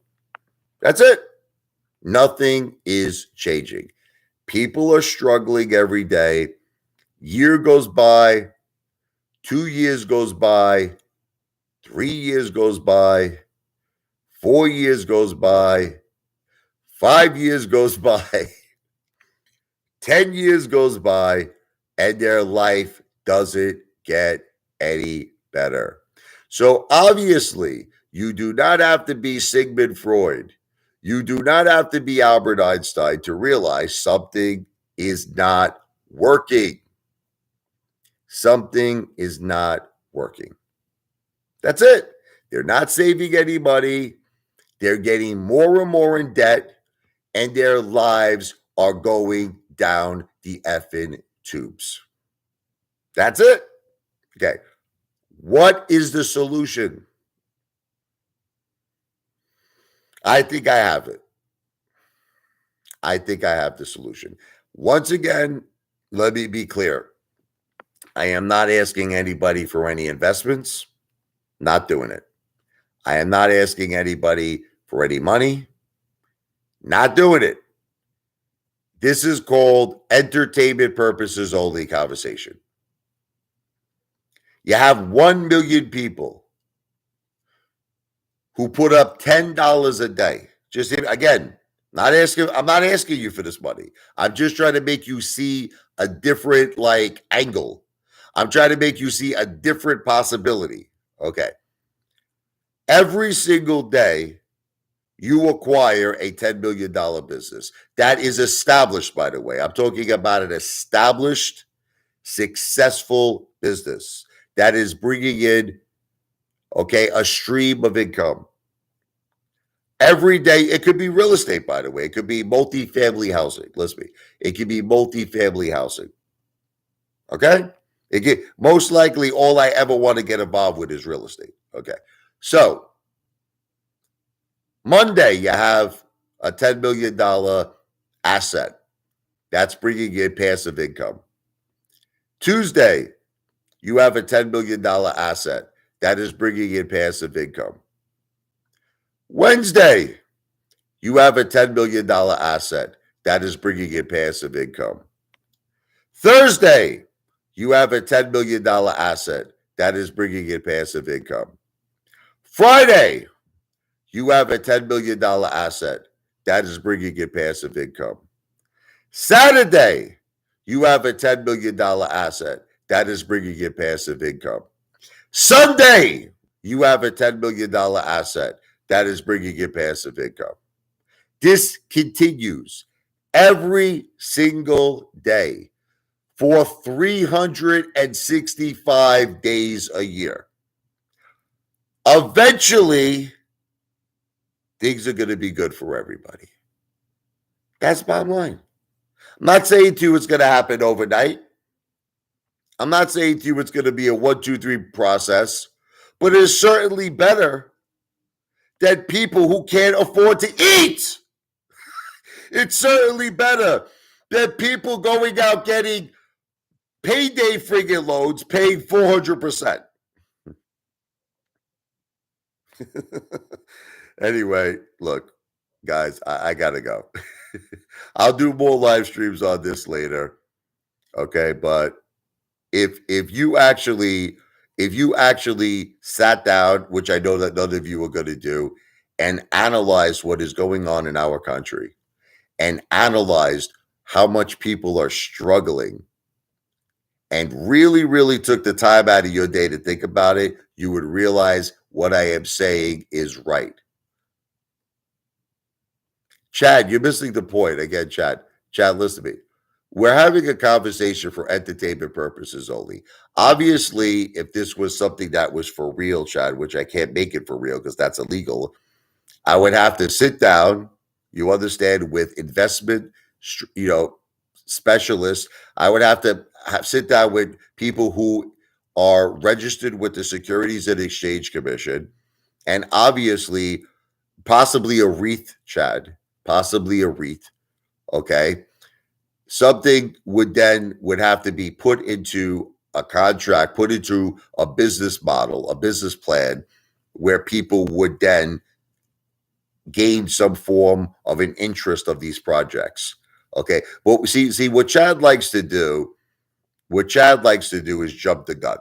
That's it. Nothing is changing. People are struggling every day. Year goes by, 2 years goes by, 3 years goes by, 4 years goes by, 5 years goes by, 10 years goes by, and their life doesn't get any better. So obviously, you do not have to be Sigmund Freud. You do not have to be Albert Einstein to realize something is not working. Something is not working. That's it. They're not saving any money. They're getting more and more in debt, and their lives are going down the effing tubes. That's it. Okay. What is the solution? I think I have it. I think I have the solution. Once again, let me be clear. I am not asking anybody for any investments. Not doing it. I am not asking anybody for any money. Not doing it. This is called entertainment purposes only conversation. You have 1 million people who put up $10 a day. Just again, I'm not asking you for this money. I'm just trying to make you see a different angle. I'm trying to make you see a different possibility. Okay. Every single day, you acquire a $10 million business. That is established, by the way. I'm talking about an established, successful business that is bringing in, a stream of income. Every day, it could be real estate, by the way. It could be multifamily housing. Listen to me. It could be multifamily housing. Okay? Most likely, all I ever want to get involved with is real estate. Okay. So, Monday, you have a $10 million asset that's bringing in passive income. Tuesday, you have a $10 million asset that is bringing in passive income. Wednesday, you have a $10 million asset that is bringing in passive income. Thursday, you have a $10 million asset that is bringing in passive income. Friday, you have a $10 million asset that is bringing in passive income. Saturday, you have a $10 million asset that is bringing in passive income. Sunday, you have a $10 million asset that is bringing in passive income. This continues every single day for 365 days a year. Eventually, things are going to be good for everybody. That's bottom line. I'm not saying to you it's going to happen overnight. I'm not saying to you it's going to be a 1, 2, 3 process, but it is certainly better than people who can't afford to eat. It's certainly better than people going out getting payday friggin' loans paying 400%. Anyway, look, guys, I gotta go. I'll do more live streams on this later. Okay, but if you actually sat down, which I know that none of you are going to do, and analyze what is going on in our country, and analyzed how much people are struggling, and really, really took the time out of your day to think about it, you would realize what I am saying is right. Chad, you're missing the point again, Chad. Chad, listen to me. We're having a conversation for entertainment purposes only. Obviously, if this was something that was for real, Chad, which I can't make it for real because that's illegal, I would have to sit down, you understand, with investment, specialists. I would have to sit down with people who are registered with the Securities and Exchange Commission, and obviously, possibly a REIT, Chad, possibly a REIT. Okay, something would have to be put into a contract, put into a business model, a business plan, where people would then gain some form of an interest of these projects. Okay. But see what Chad likes to do, is jump the gun.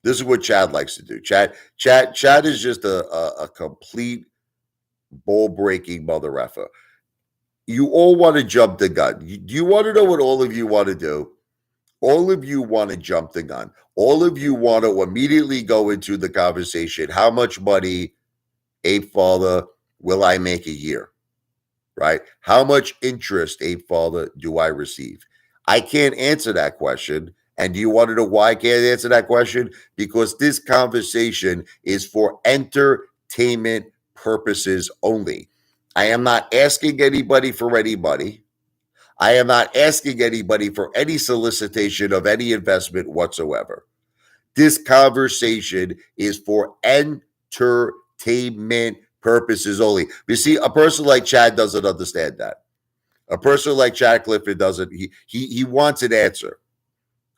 This is what Chad likes to do. Chad is just a complete ball breaking mother effer. You all want to jump the gun. Do you want to know what all of you want to do? All of you want to jump the gun. All of you want to immediately go into the conversation. How much money, Apefather, will I make a year? Right? How much interest, Apefather, do I receive? I can't answer that question. And do you want to know why I can't answer that question? Because this conversation is for entertainment purposes only. I am not asking anybody for any money. I am not asking anybody for any solicitation of any investment whatsoever. This conversation is for entertainment purposes only. You see, a person like Chad doesn't understand that. A person like Chad Clifford doesn't. He wants an answer.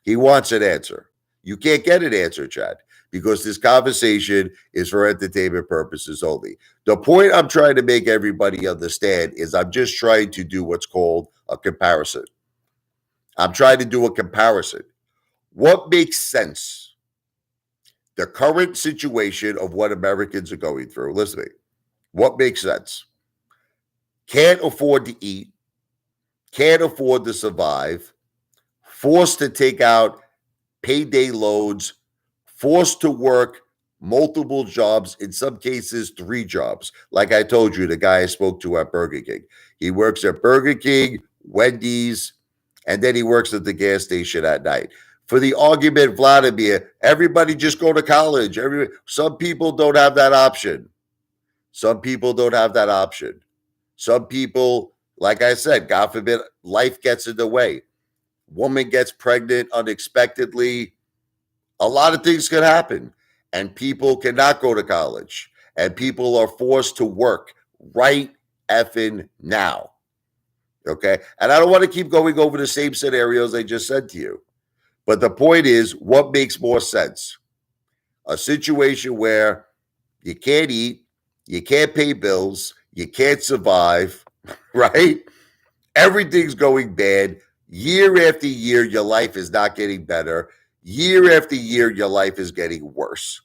He wants an answer. You can't get an answer, Chad, because this conversation is for entertainment purposes only. The point I'm trying to make everybody understand is I'm just trying to do what's called a comparison. I'm trying to do a comparison. What makes sense? The current situation of what Americans are going through. Listen to me. What makes sense? Can't afford to eat, can't afford to survive, forced to take out payday loans, forced to work multiple jobs, in some cases, 3 jobs. Like I told you, the guy I spoke to at Burger King. He works at Burger King, Wendy's, and then he works at the gas station at night. For the argument, Vladimir, everybody just go to college. Some people don't have that option. Some people don't have that option. Some people, like I said, God forbid, life gets in the way. Woman gets pregnant unexpectedly. A lot of things can happen, and people cannot go to college, and people are forced to work right effing now. Okay. And I don't want to keep going over the same scenarios I just said to you. But the point is, what makes more sense? A situation where you can't eat, you can't pay bills, you can't survive, right? Everything's going bad. Year after year, your life is not getting better. Year after year, your life is getting worse,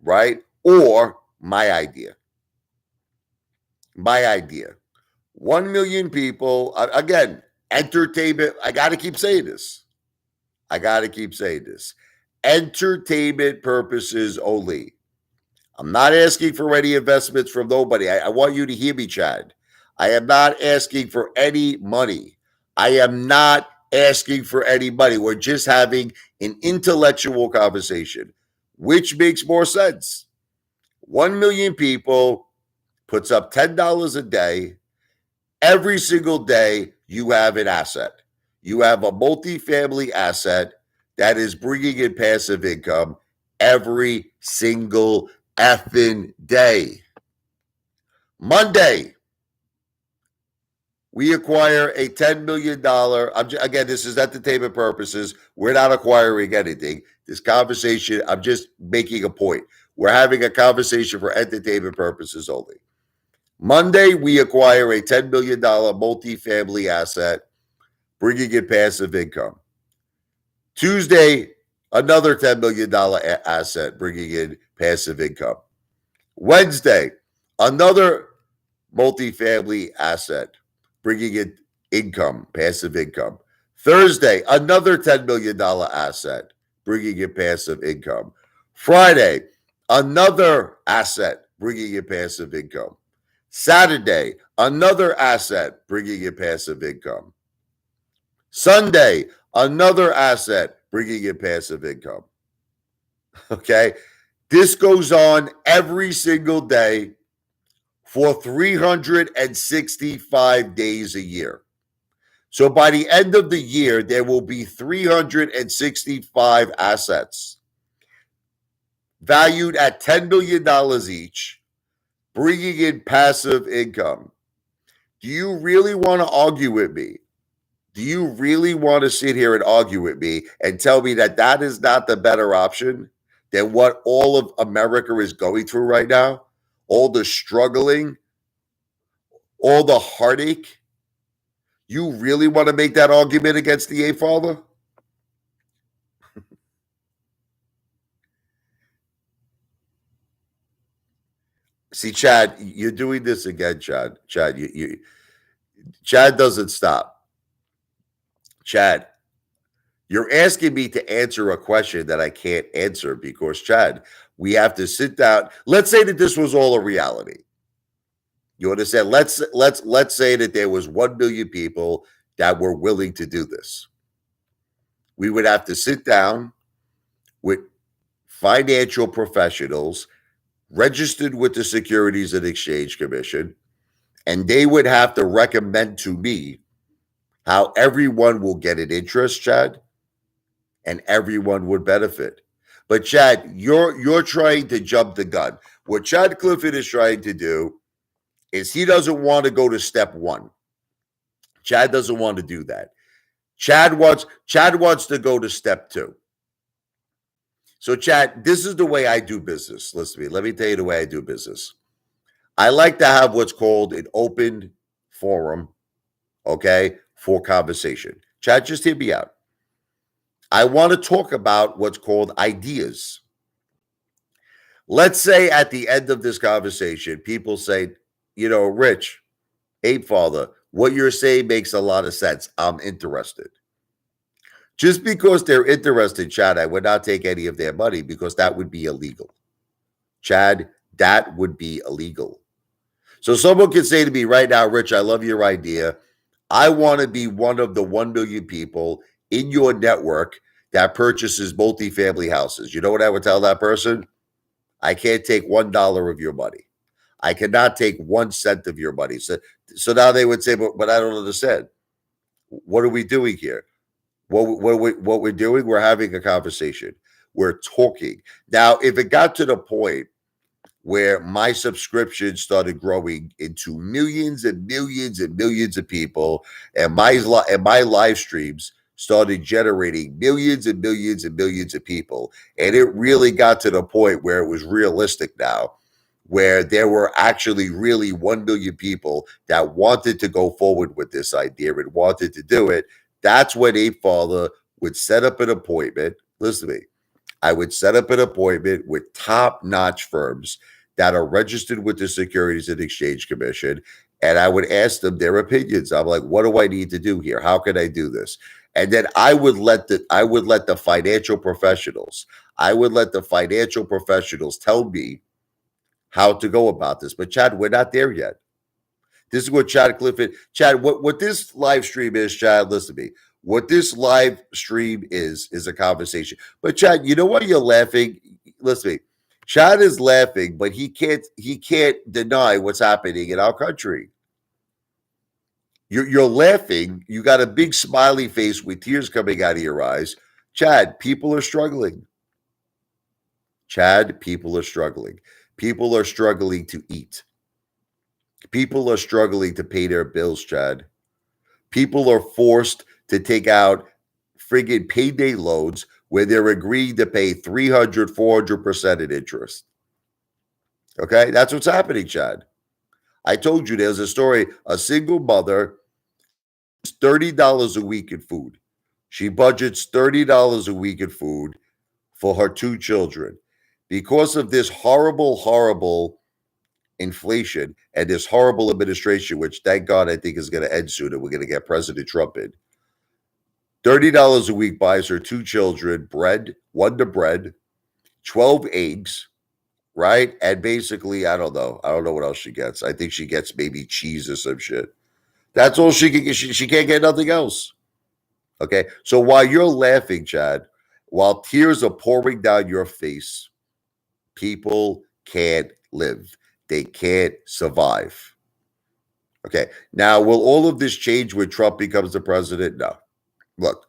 right? Or my idea. 1 million people, again, entertainment. I got to keep saying this. Entertainment purposes only. I'm not asking for any investments from nobody. I want you to hear me, Chad. I am not asking for any money. I am not asking for any money. We're just having an intellectual conversation. Which makes more sense? 1 million people puts up $10 a day. Every single day, you have an asset. You have a multifamily asset that is bringing in passive income every single effing day. Monday, we acquire a $10 million. Again, this is entertainment purposes. We're not acquiring anything. This conversation, I'm just making a point. We're having a conversation for entertainment purposes only. Monday, we acquire a $10 million multifamily asset, bringing in passive income. Tuesday, another $10 million asset, bringing in passive income. Wednesday, another multifamily asset, bringing in income, passive income. Thursday, another $10 million asset, bringing in passive income. Friday, another asset, bringing in passive income. Saturday, another asset bringing in passive income. Sunday, another asset bringing in passive income. Okay. This goes on every single day for 365 days a year. So by the end of the year, there will be 365 assets valued at $10 million each, bringing in passive income. Do you really want to argue with me? Do you really want to sit here and argue with me and tell me that that is not the better option than what all of America is going through right now? All the struggling, all the heartache. You really want to make that argument against the Apefather? See, Chad, you're doing this again, Chad. Chad doesn't stop. Chad, you're asking me to answer a question that I can't answer because, Chad, we have to sit down. Let's say that this was all a reality. You understand? Let's say that there was 1 million people that were willing to do this. We would have to sit down with financial professionals registered with the Securities and Exchange Commission, and they would have to recommend to me how everyone will get an interest, Chad, and everyone would benefit. But Chad, you're trying to jump the gun. What Chad Clifford is trying to do is he doesn't want to go to step one. Chad doesn't want to do that. Chad wants to go to step two. So, Chad, this is the way I do business. Listen to me. Let me tell you the way I do business. I like to have what's called an open forum, okay, for conversation. Chad, just hear me out. I want to talk about what's called ideas. Let's say at the end of this conversation, people say, Rich, Apefather, what you're saying makes a lot of sense. I'm interested. Just because they're interested, Chad, I would not take any of their money because that would be illegal. Chad, that would be illegal. So someone could say to me right now, Rich, I love your idea. I want to be one of the 1 million people in your network that purchases multifamily houses. You know what I would tell that person? I can't take $1 of your money. I cannot take 1 cent of your money. So now they would say, but I don't understand. What are we doing here? What we're doing, we're having a conversation. We're talking. Now, if it got to the point where my subscription started growing into millions and millions and millions of people, and my live streams started generating millions and millions and millions of people, and it really got to the point where it was realistic now, where there were actually really 1 million people that wanted to go forward with this idea and wanted to do it. That's when Apefather would set up an appointment. Listen to me. I would set up an appointment with top-notch firms that are registered with the Securities and Exchange Commission, and I would ask them their opinions. I'm like, what do I need to do here? How can I do this? And then I would let the financial professionals tell me how to go about this. But Chad, we're not there yet. This is what Chad Clifford, Chad, what this live stream is, Chad, listen to me. What this live stream is a conversation. But Chad, you know why you're laughing? Listen to me. Chad is laughing, but he can't deny what's happening in our country. You're laughing. You got a big smiley face with tears coming out of your eyes. Chad, people are struggling. Chad, people are struggling. People are struggling to eat. People are struggling to pay their bills, Chad. People are forced to take out friggin' payday loans where they're agreeing to pay 300, 400% in interest. Okay, that's what's happening, Chad. I told you there's a story. A single mother, $30 a week in food. She budgets $30 a week in food for her 2 children. Because of this horrible, horrible inflation and this horrible administration, which thank God I think is going to end soon, and we're going to get President Trump in. $30 a week buys her 2 children bread, 12 eggs, right? And basically, I don't know. I don't know what else she gets. I think she gets maybe cheese or some shit. That's all she can get. She can't get nothing else. Okay. So while you're laughing, Chad, while tears are pouring down your face, people can't live. They can't survive. Okay. Now, will all of this change when Trump becomes the president? No. Look,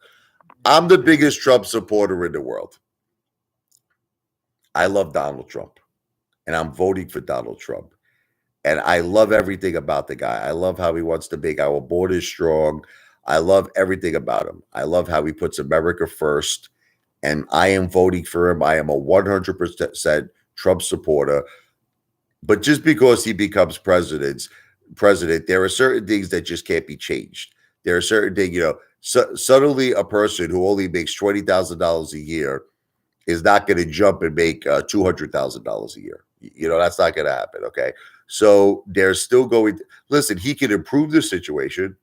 I'm the biggest Trump supporter in the world. I love Donald Trump, and I'm voting for Donald Trump. And I love everything about the guy. I love how he wants to make our borders strong. I love everything about him. I love how he puts America first. And I am voting for him. I am a 100% Trump supporter. But just because he becomes president, there are certain things that just can't be changed. There are certain things, suddenly a person who only makes $20,000 a year is not going to jump and make $200,000 a year. That's not going to happen. Okay. So they're still going. Listen, he can improve the situation.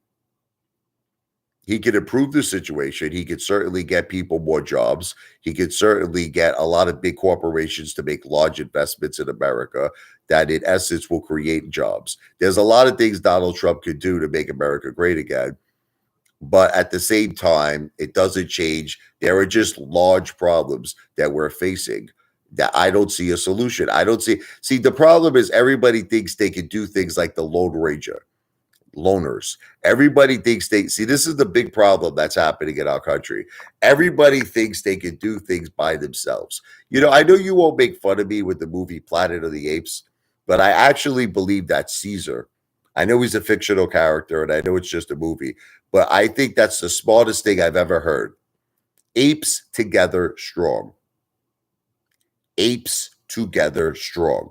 He could improve the situation. He could certainly get people more jobs. He could certainly get a lot of big corporations to make large investments in America that, in essence, will create jobs. There's a lot of things Donald Trump could do to make America great again. But at the same time, it doesn't change. There are just large problems that we're facing that I don't see a solution. I don't see the problem is everybody thinks they can do things like the Lone Ranger. Loners. Everybody thinks this is the big problem that's happening in our country. Everybody thinks they can do things by themselves. I know you won't make fun of me with the movie Planet of the Apes, but I actually believe that Caesar, I know he's a fictional character and I know it's just a movie, but I think that's the smartest thing I've ever heard. Apes together strong. Apes together strong.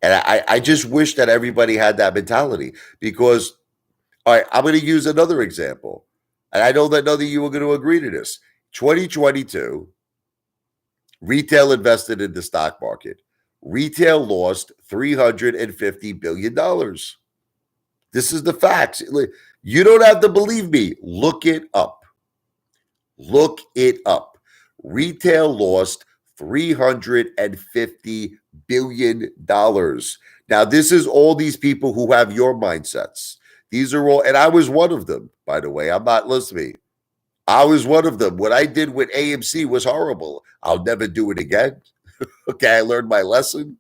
And I just wish that everybody had that mentality because all right, I'm going to use another example. And I know that none of you are going to agree to this. 2022, retail invested in the stock market. Retail lost $350 billion. This is the facts. You don't have to believe me. Look it up. Look it up. Retail lost $350 billion. Now, this is all these people who have your mindsets. These are all, and I was one of them, by the way. I'm not listening. I was one of them. What I did with AMC was horrible. I'll never do it again. Okay, I learned my lesson.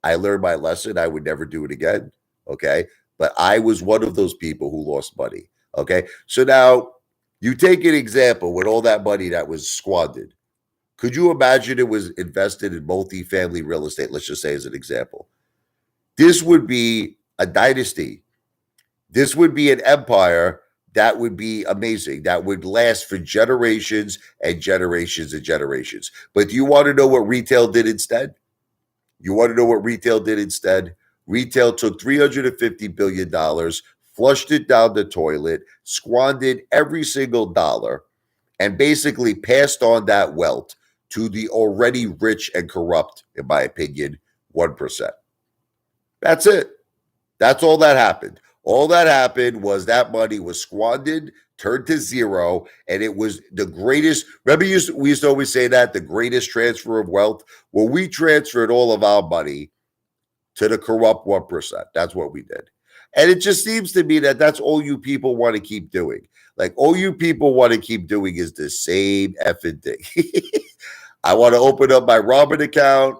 I would never do it again. Okay, but I was one of those people who lost money. Okay, so now you take an example with all that money that was squandered. Could you imagine it was invested in multifamily real estate? Let's just say as an example. This would be a dynasty. This would be an empire that would be amazing, that would last for generations and generations and generations. But do you want to know what retail did instead? Retail took $350 billion, flushed it down the toilet, squandered every single dollar, and basically passed on that wealth to the already rich and corrupt, in my opinion, 1%. That's it. That's all that happened. All that happened was that money was squandered, turned to zero, and it was the greatest. Remember, we used to always say that the greatest transfer of wealth? Well, we transferred all of our money to the corrupt 1%. That's what we did. And it just seems to me that that's all you people want to keep doing. Like, all you people want to keep doing is the same effing thing. I want to open up my Robin account,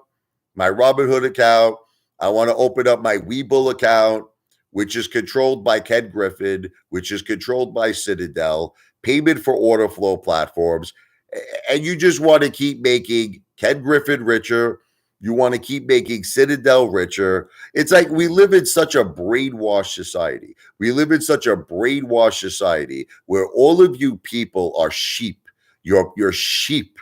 my Robinhood account. I want to open up my Webull account, which is controlled by Ken Griffin, which is controlled by Citadel, payment for order flow platforms. And you just want to keep making Ken Griffin richer. You want to keep making Citadel richer. It's like we live in such a brainwashed society. We live in such a brainwashed society where all of you people are sheep. You're sheep.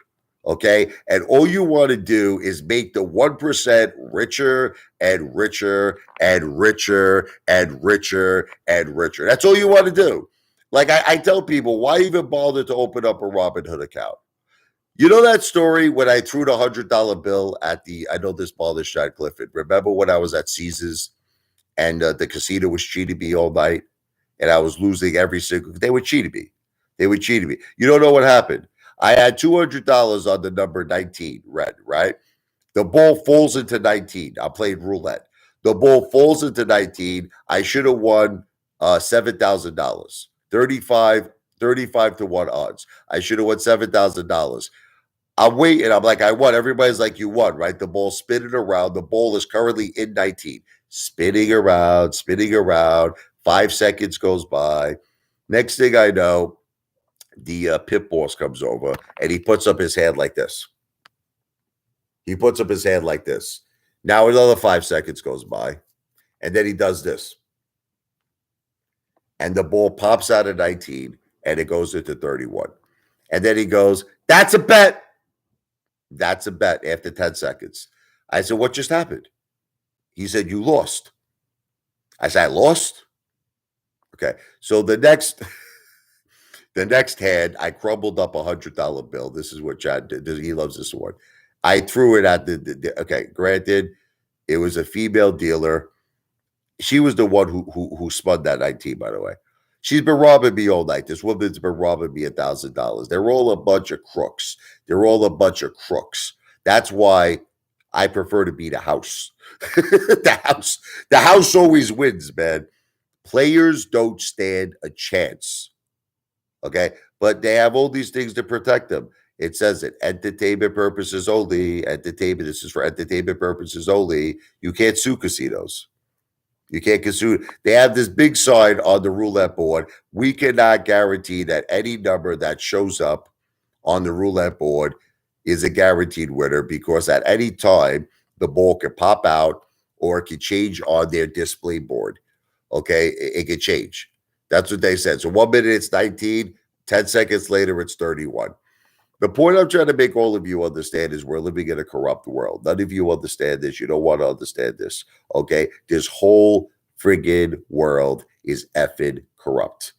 Okay. And all you want to do is make the 1% richer and richer and richer and richer and richer. That's all you want to do. Like I tell people, why even bother to open up a Robinhood account? You know that story when I threw the $100 bill at I know this bothers Chad Clifford. Remember when I was at Caesars and the casino was cheating me all night and I was losing they were cheating me. You don't know what happened. I had $200 on the number 19 red, right? The ball falls into 19. I played roulette. The ball falls into 19. I should have won $7,000. 35 to 1 odds. I should have won $7,000. I'm waiting. I'm like, I won. Everybody's like, you won, right? The ball's spinning around. The ball is currently in 19. Spinning around, spinning around. 5 seconds goes by. Next thing I know, the pit boss comes over and he puts up his hand like this. He puts up his hand like this. Now another 5 seconds goes by, and then he does this. And the ball pops out of 19, and it goes into 31. And then he goes, that's a bet. That's a bet after 10 seconds. I said, what just happened? He said, you lost. I said, I lost? Okay. So the next hand, I crumbled up $100 bill. This is what Chad did. He loves this one. I threw it at okay, granted, it was a female dealer. She was the one who spun that 19, by the way. She's been robbing me all night. This woman's been robbing me $1,000. They're all a bunch of crooks. They're all a bunch of crooks. That's why I prefer to be the house. The house always wins, man. Players don't stand a chance. Okay, but they have all these things to protect them. It says it, entertainment purposes only. Entertainment. This is for entertainment purposes only. You can't sue casinos. You can't sue. They have this big sign on the roulette board. We cannot guarantee that any number that shows up on the roulette board is a guaranteed winner, because at any time the ball could pop out or it could change on their display board. Okay, it could change. That's what they said. So 1 minute it's 19, 10 seconds later it's 31. The point I'm trying to make all of you understand is we're living in a corrupt world. None of you understand this. You don't want to understand this. Okay? This whole friggin' world is effing corrupt.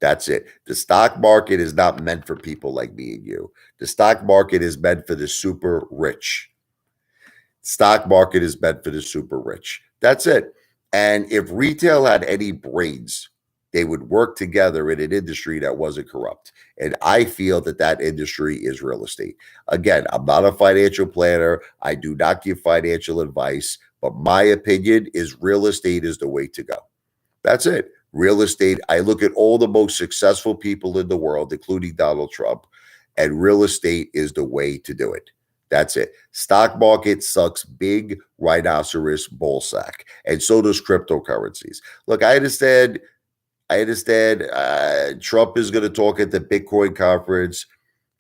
That's it. The stock market is not meant for people like me and you. The stock market is meant for the super rich. Stock market is meant for the super rich. That's it. And if retail had any brains, they would work together in an industry that wasn't corrupt. And I feel that that industry is real estate. Again, I'm not a financial planner. I do not give financial advice, but my opinion is real estate is the way to go. That's it. Real estate. I look at all the most successful people in the world, including Donald Trump, and real estate is the way to do it. That's it. Stock market sucks big rhinoceros ball sack. And so does cryptocurrencies. Look, I understand Trump is going to talk at the Bitcoin conference.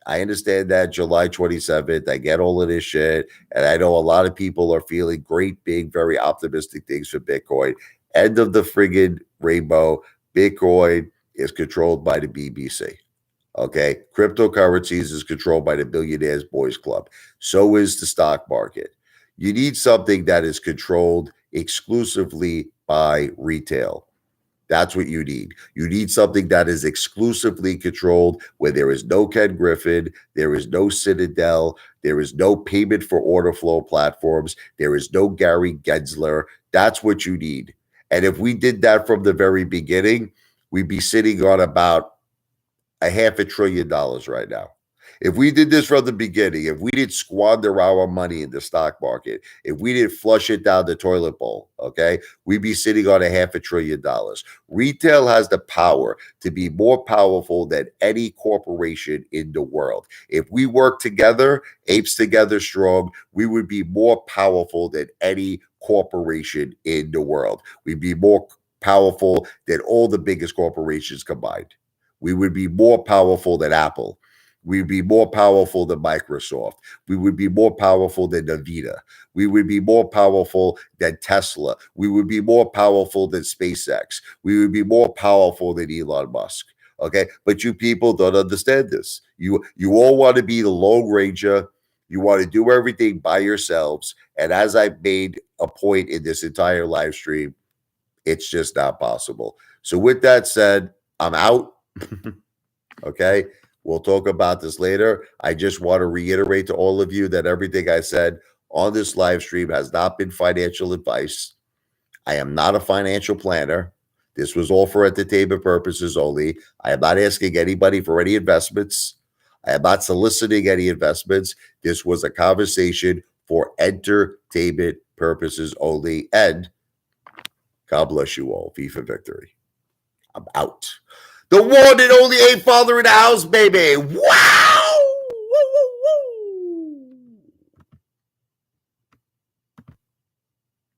I understand that July 27th. I get all of this shit. And I know a lot of people are feeling great, big, very optimistic things for Bitcoin. End of the friggin' rainbow. Bitcoin is controlled by the BBC. Okay. Cryptocurrencies is controlled by the Billionaires Boys Club. So is the stock market. You need something that is controlled exclusively by retail. That's what you need. You need something that is exclusively controlled, where there is no Ken Griffin, there is no Citadel, there is no payment for order flow platforms, there is no Gary Gensler. That's what you need. And if we did that from the very beginning, we'd be sitting on about $500 billion right now. If we did this from the beginning, if we didn't squander our money in the stock market, if we didn't flush it down the toilet bowl, okay, we'd be sitting on $500 billion. Retail has the power to be more powerful than any corporation in the world. If we work together, apes together strong, we would be more powerful than any corporation in the world. We'd be more powerful than all the biggest corporations combined. We would be more powerful than Apple. We'd be more powerful than Microsoft. We would be more powerful than Nvidia. We would be more powerful than Tesla. We would be more powerful than SpaceX. We would be more powerful than Elon Musk. Okay, but you people don't understand this. You all want to be the Lone Ranger. You want to do everything by yourselves. And as I've made a point in this entire live stream, it's just not possible. So with that said, I'm out. Okay. We'll talk about this later. I just want to reiterate to all of you that everything I said on this live stream has not been financial advice. I am not a financial planner. This was all for entertainment purposes only. I am not asking anybody for any investments. I am not soliciting any investments. This was a conversation for entertainment purposes only. And God bless you all. FIFA victory. I'm out. The one and only Apefather in the house, baby. Wow!